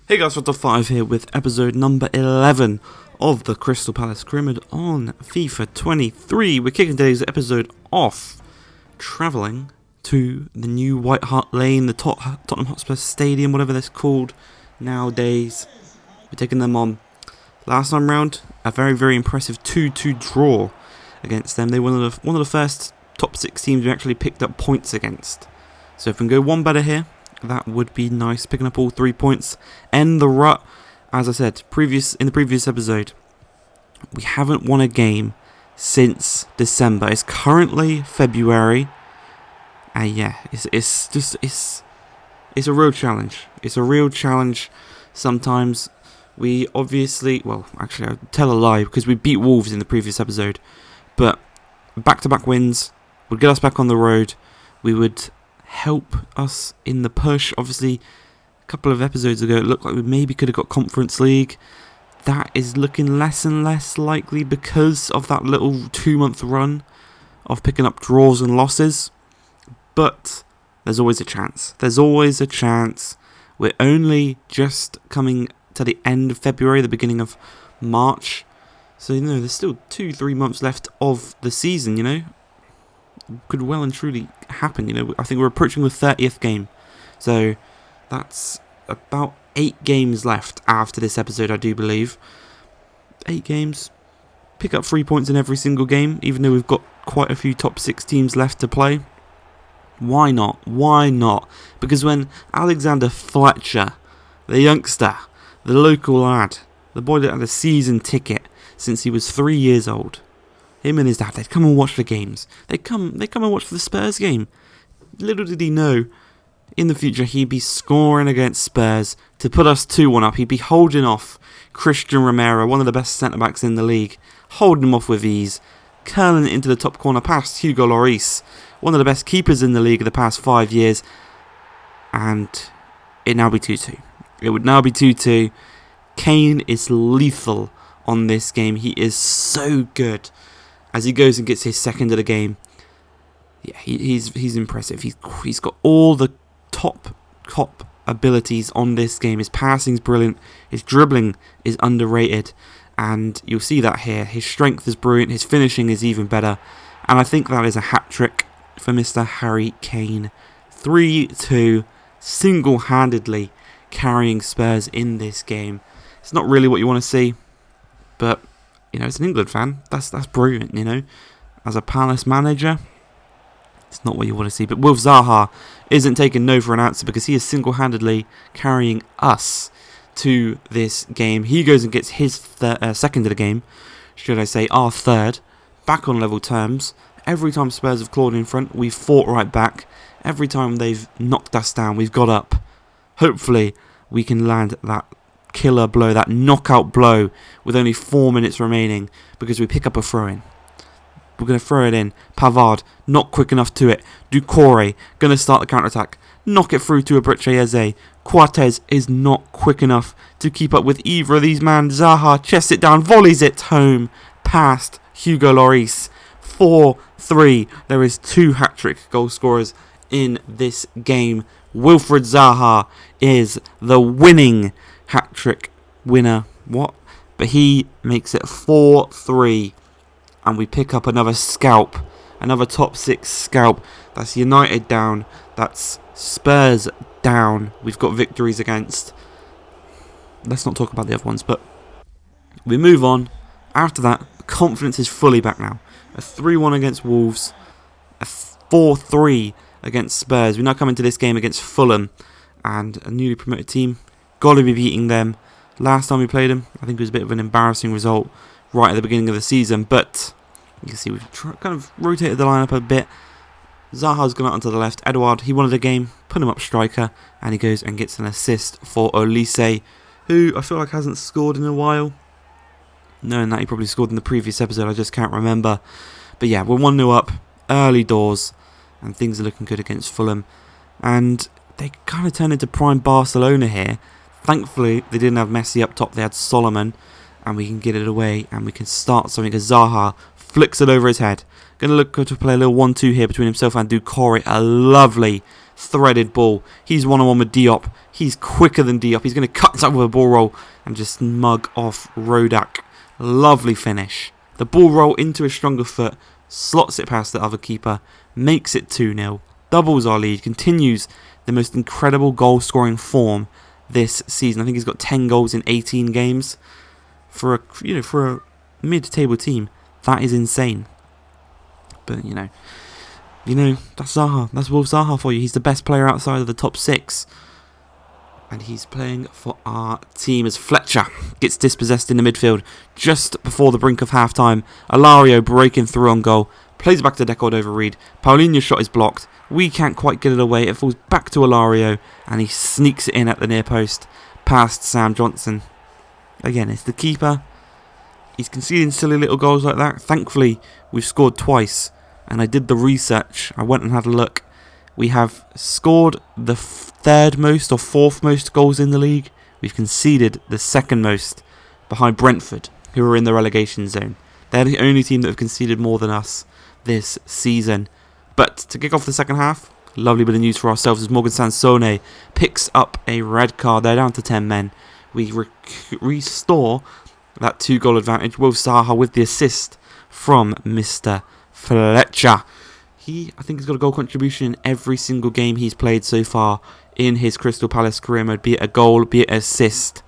Hey guys, Dr. 5 here with episode number 11 of the Crystal Palace Pyramid on FIFA 23. We're kicking today's episode off travelling to the new White Hart Lane, the Tottenham Hotspur Stadium, whatever that's called nowadays. We're taking them on. Last time round, a very impressive 2-2 draw against them. They were one of the first top 6 teams we actually picked up points against. So if we can go one better here, that would be nice, picking up all 3 points, end the rut. As I said in the previous episode, we haven't won a game since December. It's currently February, and yeah, it's a real challenge. It's a real challenge. Sometimes we obviously, well, actually, I'll tell a lie because we beat Wolves in the previous episode, but back-to-back wins would get us back on the road. We would help us in the push. Obviously, a couple of episodes ago it looked like we maybe could have got Conference League. That is looking less and less likely because of that little 2-month run of picking up draws and losses, but there's always a chance. We're only just coming to the end of February, the beginning of March, so there's still 2-3 months left of the season. Could well and truly happen. I think we're approaching the 30th game, so that's about 8 games left after this episode, I do believe. 8 games, pick up 3 points in every single game, even though we've got quite a few top 6 teams left to play. Why not? Because when Alexander Fletcher, the youngster, the local lad, the boy that had a season ticket since he was 3 years old, him and his dad, they'd come and watch the games. They'd come and watch the Spurs game. Little did he know, in the future he'd be scoring against Spurs to put us 2-1 up. He'd be holding off Christian Romero, one of the best centre-backs in the league, holding him off with ease, curling it into the top corner past Hugo Lloris, one of the best keepers in the league of the past 5 years, and it'd now be 2-2. It would now be 2-2. Kane is lethal on this game. He is so good. As he goes and gets his second of the game, yeah, he's impressive. He's got all the top abilities on this game. His passing's brilliant. His dribbling is underrated, and you'll see that here. His strength is brilliant. His finishing is even better, and I think that is a hat trick for Mr. Harry Kane. 3-2, single-handedly carrying Spurs in this game. It's not really what you want to see, but as an England fan, that's brilliant, As a Palace manager, it's not what you want to see. But Wilf ZAHA isn't taking no for an answer because he is single-handedly carrying us to this game. He goes and gets his second of the game, should I say, our third, back on level terms. Every time Spurs have clawed in front, we've fought right back. Every time they've knocked us down, we've got up. Hopefully, we can land that killer blow, that knockout blow with only 4 minutes remaining because we pick up a throw-in. We're going to throw it in. Pavard, not quick enough to it. Doucouré, going to start the counter-attack. Knock it through to Abriche Eze. Coates is not quick enough to keep up with either of these men. ZAHA chests it down, volleys it home past Hugo Lloris. 4-3. There is 2 hat-trick goal scorers in this game. Wilfried ZAHA is the winning hat-trick winner. But he makes it 4-3, and we pick up another scalp, another top 6 scalp. That's United down, that's Spurs down. We've got victories against, let's not talk about the other ones, but we move on. After that, confidence is fully back now. A 3-1 against Wolves, a 4-3 against Spurs. We now come into this game against Fulham, and a newly promoted team. Got to be beating them. Last time we played them, I think it was a bit of an embarrassing result right at the beginning of the season, but you can see we've kind of rotated the lineup a bit. ZAHA's gone out onto the left. Edouard, he wanted a game, put him up striker, and he goes and gets an assist for Olise, who I feel like hasn't scored in a while. Knowing that he probably scored in the previous episode, I just can't remember. But yeah, we're 1-0 up, early doors, and things are looking good against Fulham. And they kind of turned into prime Barcelona here. Thankfully, they didn't have Messi up top, they had Solomon, and we can get it away, and we can start something as ZAHA flicks it over his head. Going to look to play a little 1-2 here between himself and Doucouré. A lovely threaded ball. He's one-on-one with Diop. He's quicker than Diop. He's going to cut up with a ball roll and just mug off Rodak. Lovely finish. The ball roll into a stronger foot, slots it past the other keeper, makes it 2-0, doubles our lead, continues the most incredible goal-scoring form this season. I think he's got 10 goals in 18 games. For a mid-table team, that is insane. But you know, that's Zaha. That's Wolf Zaha for you. He's the best player outside of the top 6. And he's playing for our team as Fletcher gets dispossessed in the midfield just before the brink of half-time. Alario breaking through on goal. Plays it back to Decord over Reed. Paulinho's shot is blocked. We can't quite get it away. It falls back to Alario. And he sneaks it in at the near post past Sam Johnson. Again, it's the keeper. He's conceding silly little goals like that. Thankfully, we've scored twice. And I did the research. I went and had a look. We have scored the third most or fourth most goals in the league. We've conceded the second most behind Brentford, who are in the relegation zone. They're the only team that have conceded more than us this season. But to kick off the second half, lovely bit of news for ourselves as Morgan Sansone picks up a red card. They're down to 10 men. We restore that 2-goal advantage. Wolf Zaha with the assist from Mr. Fletcher. I think he's got a goal contribution in every single game he's played so far in his Crystal Palace career mode, be it a goal, be it an assist.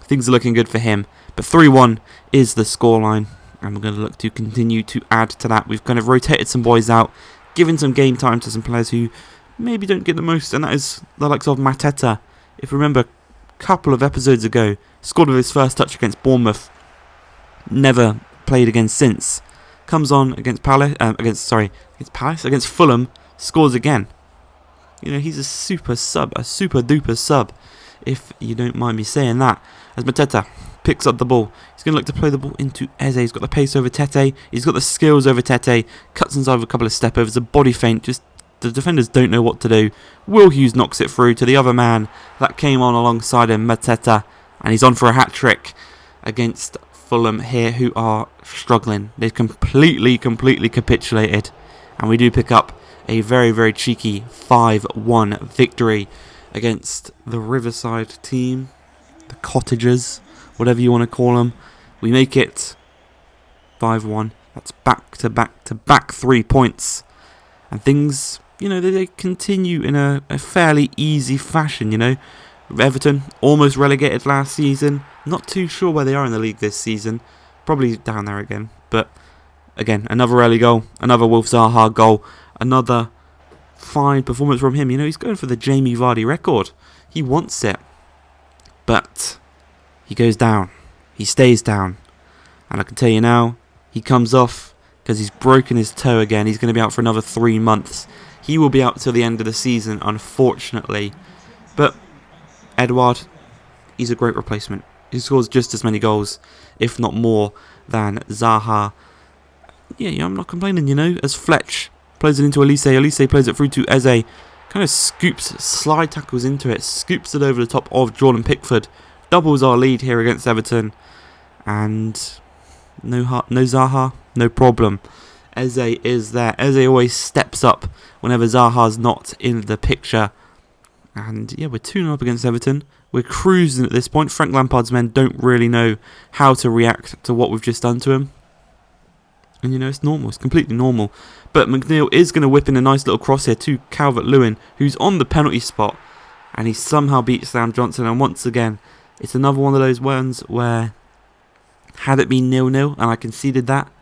Things are looking good for him. But 3-1 is the scoreline, and we're going to look to continue to add to that. We've kind of rotated some boys out, given some game time to some players who maybe don't get the most, and that is the likes of Mateta. If you remember, a couple of episodes ago, scored with his first touch against Bournemouth, never played again since. Comes on against Fulham, scores again. You know, he's a super duper sub, if you don't mind me saying that. As Mateta picks up the ball, he's going to look to play the ball into Eze. He's got the pace over Tete, he's got the skills over Tete, cuts inside with a couple of step overs, a body feint, just the defenders don't know what to do. Will Hughes knocks it through to the other man that came on alongside him, Mateta, and he's on for a hat-trick against Fulham here, who are struggling. They've completely capitulated, and we do pick up a very, very cheeky 5-1 victory against the Riverside team, the Cottagers, whatever you want to call them. We make it 5-1. That's back-to-back 3 points, and things, you know, they continue in a fairly easy fashion. You know, Everton almost relegated last season. Not too sure where they are in the league this season. Probably down there again. But again, another early goal, another Wolf Zaha goal, another fine performance from him. You know, he's going for the Jamie Vardy record. He wants it. But he goes down. He stays down. And I can tell you now, he comes off because he's broken his toe again. He's going to be out for another 3 months. He will be out till the end of the season, unfortunately. But Edouard, he's a great replacement. He scores just as many goals, if not more, than Zaha. Yeah, I'm not complaining, you know. As Fletch plays it into Elise. Elise plays it through to Eze. Kind of scoops, slide tackles into it, scoops it over the top of Jordan Pickford. Doubles our lead here against Everton. And no Zaha, no problem. Eze is there. Eze always steps up whenever Zaha's not in the picture. And yeah, we're 2-0 up against Everton. We're cruising at this point. Frank Lampard's men don't really know how to react to what we've just done to him. And you know, it's normal. It's completely normal. But McNeil is going to whip in a nice little cross here to Calvert-Lewin, who's on the penalty spot. And he somehow beats Sam Johnson. And once again, it's another one of those ones where, had it been 0-0 and I conceded that,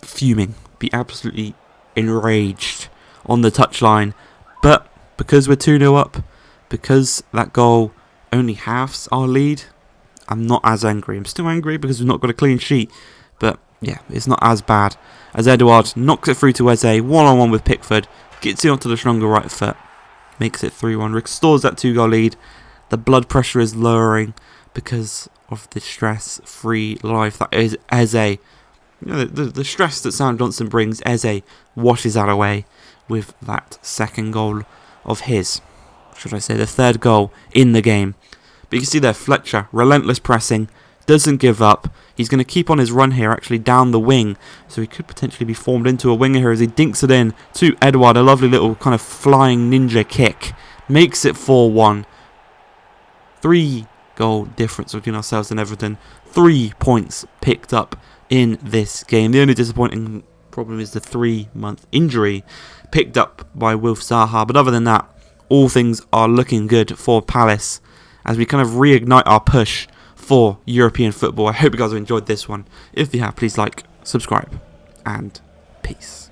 fuming. Be absolutely enraged on the touchline. But because we're 2-0 up, because that goal only halves our lead, I'm not as angry. I'm still angry because we've not got a clean sheet. But yeah, it's not as bad. As Edouard knocks it through to Eze, one-on-one with Pickford, gets it onto the stronger right foot, makes it 3-1, restores that 2-goal lead. The blood pressure is lowering because of the stress-free life that is Eze. You know, the stress that Sam Johnson brings, Eze washes that away with that second goal of his. Should I say the third goal in the game. But you can see there, Fletcher, relentless pressing, doesn't give up. He's going to keep on his run here, actually down the wing. So he could potentially be formed into a winger here as he dinks it in to Edouard. A lovely little kind of flying ninja kick. Makes it 4-1. 3-goal difference between ourselves and Everton. 3 points picked up in this game. The only disappointing problem is the 3-month injury picked up by Wilf Zaha. But other than that, all things are looking good for Palace as we kind of reignite our push for European football. I hope you guys have enjoyed this one. If you have, please like, subscribe, and peace.